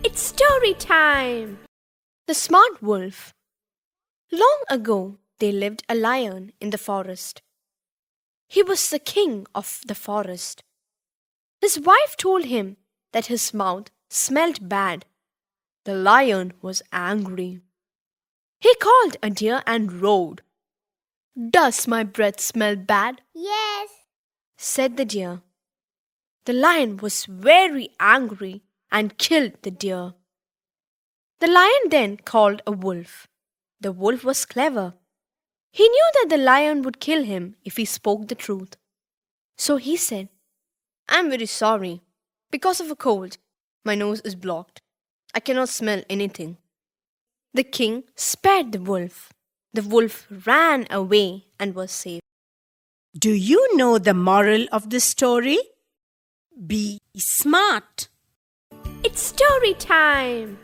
It's story time! The Smart Wolf. Long ago, there lived a lion in the forest. He was the king of the forest. His wife told him that his mouth smelled bad. The lion was angry. He called a deer and roared. "Does my breath smell bad?" Yes. said the deer. The lion was very angry and killed the deer. The lion then called a wolf. The wolf was clever. He knew that the lion would kill him if he spoke the truth. So he said, "I'm very sorry. Because of a cold, my nose is blocked. I cannot smell anything." The king spared the wolf. The wolf ran away and was safe. Do you know the moral of the story? Be smart. It's story time!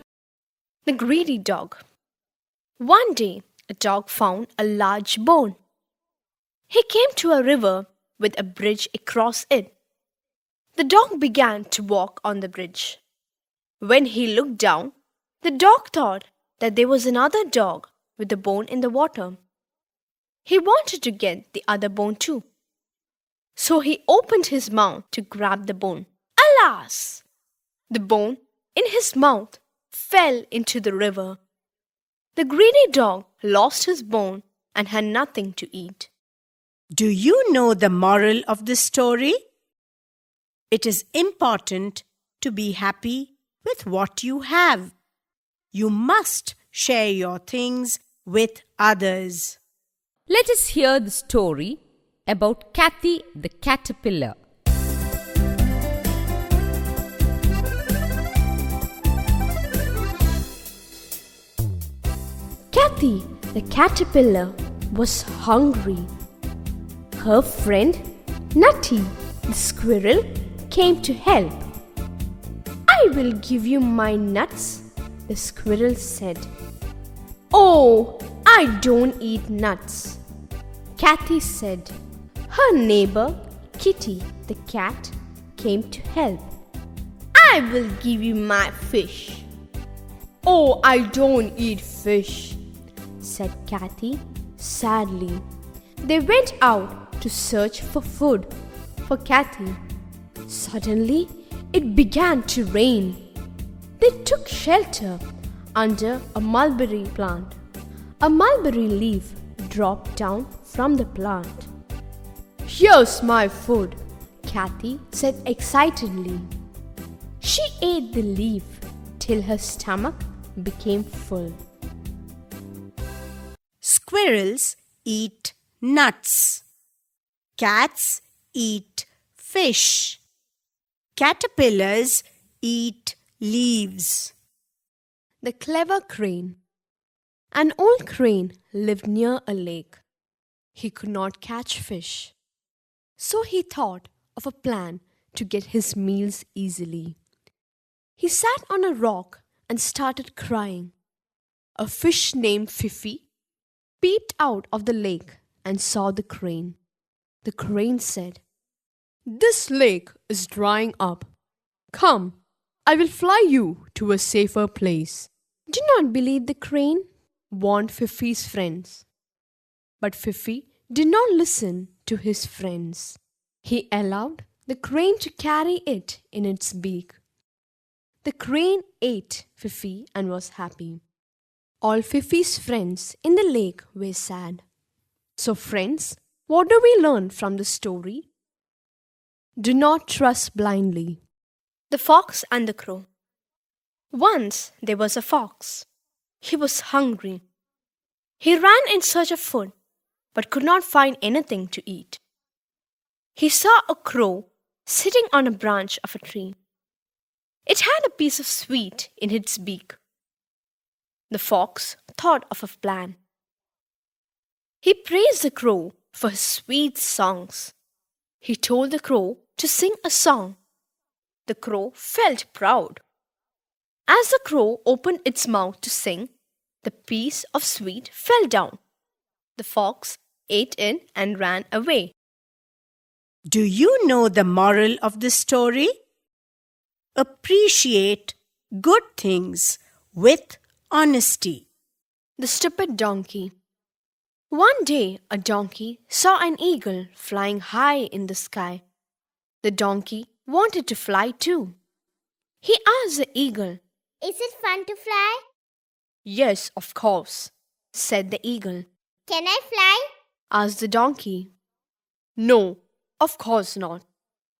The Greedy Dog. One day, a dog found a large bone. He came to a river with a bridge across it. The dog began to walk on the bridge. When he looked down, the dog thought that there was another dog with a bone in the water. He wanted to get the other bone too. So he opened his mouth to grab the bone. Alas! The bone in his mouth fell into the river. The greedy dog lost his bone and had nothing to eat. Do you know the moral of the story? It is important to be happy with what you have. You must share your things with others. Let us hear the story about Kathy the caterpillar. Kathy, the caterpillar, was hungry. Her friend, Nutty, the squirrel, came to help. "I will give you my nuts," the squirrel said. "Oh, I don't eat nuts," Kathy said. Her neighbor, Kitty, the cat, came to help. "I will give you my fish." "Oh, I don't eat fish," said Kathy sadly. They went out to search for food for Kathy. Suddenly, it began to rain. They took shelter under a mulberry plant. A mulberry leaf dropped down from the plant. "Here's my food," Kathy said excitedly. She ate the leaf till her stomach became full. Squirrels eat nuts. Cats eat fish. Caterpillars eat leaves. The clever crane. An old crane lived near a lake. He could not catch fish. So he thought of a plan to get his meals easily. He sat on a rock and started crying. A fish named Fifi peeped out of the lake and saw the crane. The crane said, "This lake is drying up. Come, I will fly you to a safer place." "Do not believe the crane," warned Fifi's friends. But Fifi did not listen to his friends. He allowed the crane to carry it in its beak. The crane ate Fifi and was happy. All Fifi's friends in the lake were sad. So friends, what do we learn from the story? Do not trust blindly. The Fox and the Crow. Once there was a fox. He was hungry. He ran in search of food, but could not find anything to eat. He saw a crow sitting on a branch of a tree. It had a piece of sweet in its beak. The fox thought of a plan. He praised the crow for his sweet songs. He told the crow to sing a song. The crow felt proud. As the crow opened its mouth to sing, the piece of sweet fell down. The fox ate it and ran away. Do you know the moral of the story? Appreciate good things with honesty. The stupid donkey. One day a donkey saw an eagle flying high in the sky. The donkey wanted to fly too. He asked the eagle, Is it fun to fly? "Yes, of course," said the eagle. Can I fly? Asked the donkey. "No, of course not,"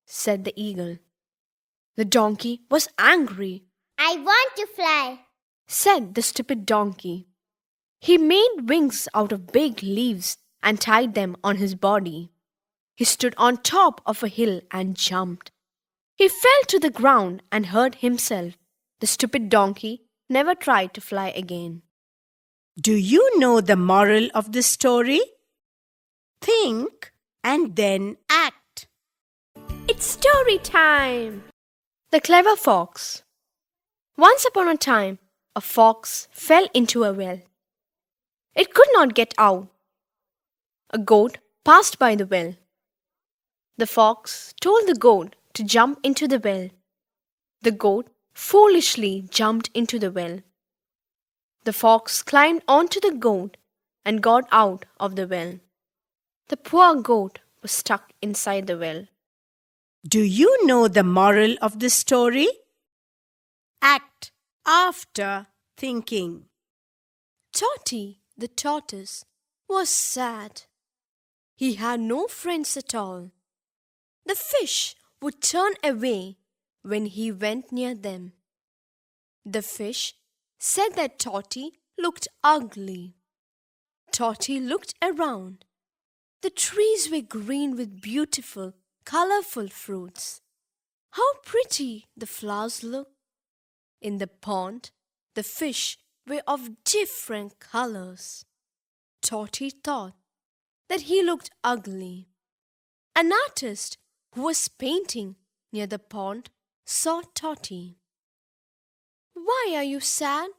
said the eagle. The donkey was angry. I want to fly. Said the stupid donkey. He made wings out of big leaves and tied them on his body. He stood on top of a hill and jumped. He fell to the ground and hurt himself. The stupid donkey never tried to fly again. Do you know the moral of the story? Think and then act. It's story time! The clever fox. Once upon a time, a fox fell into a well. It could not get out. A goat passed by the well. The fox told the goat to jump into the well. The goat foolishly jumped into the well. The fox climbed onto the goat and got out of the well. The poor goat was stuck inside the well. Do you know the moral of the story? Act after thinking. Totty, the tortoise, was sad. He had no friends at all. The fish would turn away when he went near them. The fish said that Totty looked ugly. Totty looked around. The trees were green with beautiful, colorful fruits. How pretty the flowers looked! In the pond, the fish were of different colors. Totty thought that he looked ugly. An artist who was painting near the pond saw Totty. "Why are you sad?"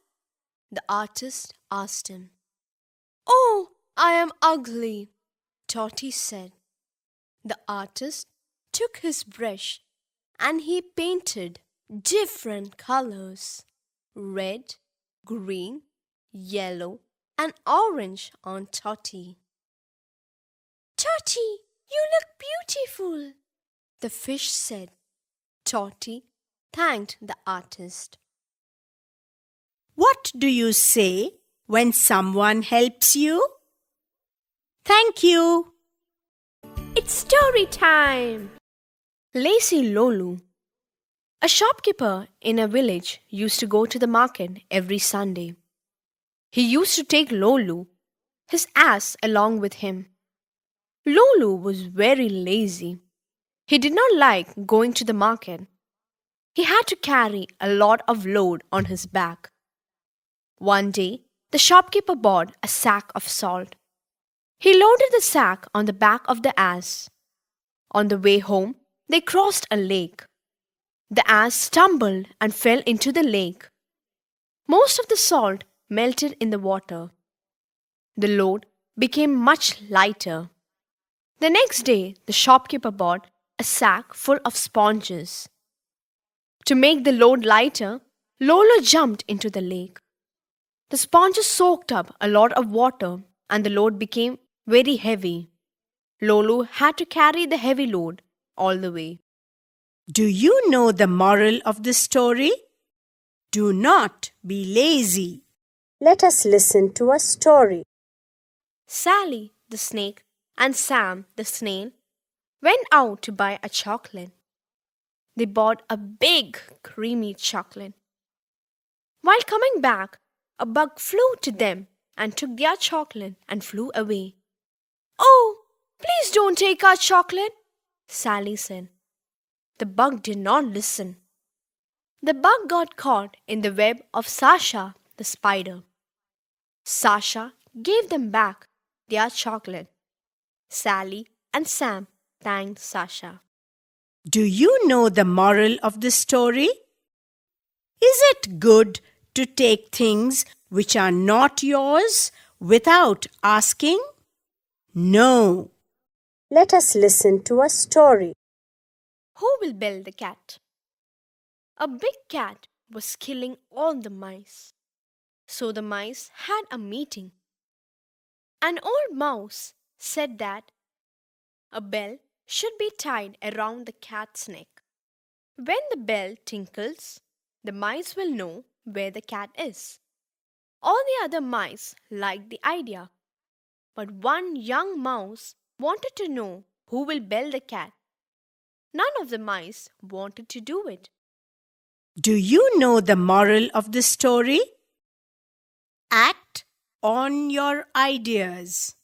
the artist asked him. "Oh, I am ugly," Totty said. The artist took his brush and he painted different colors: red, green, yellow, and orange on Totty. "Totty, you look beautiful," the fish said. Totty thanked the artist. What do you say when someone helps you? Thank you. It's story time! Lazy Lolu. A shopkeeper in a village used to go to the market every Sunday. He used to take Lolu, his ass, along with him. Lolu was very lazy. He did not like going to the market. He had to carry a lot of load on his back. One day, the shopkeeper bought a sack of salt. He loaded the sack on the back of the ass. On the way home, they crossed a lake. The ass stumbled and fell into the lake. Most of the salt melted in the water. The load became much lighter. The next day, the shopkeeper bought a sack full of sponges. To make the load lighter, Lolo jumped into the lake. The sponges soaked up a lot of water and the load became very heavy. Lolo had to carry the heavy load all the way. Do you know the moral of the story? Do not be lazy. Let us listen to a story. Sally, the snake, and Sam, the snail, went out to buy a chocolate. They bought a big, creamy chocolate. While coming back, a bug flew to them and took their chocolate and flew away. "Oh, please don't take our chocolate," Sally said. The bug did not listen. The bug got caught in the web of Sasha, the spider. Sasha gave them back their chocolate. Sally and Sam thanked Sasha. Do you know the moral of the story? Is it good to take things which are not yours without asking? No. Let us listen to a story. Who will build the cat? A big cat was killing all the mice. So the mice had a meeting. An old mouse said that a bell should be tied around the cat's neck. When the bell tinkles, the mice will know where the cat is. All the other mice liked the idea, but one young mouse wanted to know who will bell the cat. None of the mice wanted to do it. Do you know the moral of the story? Act on your ideas.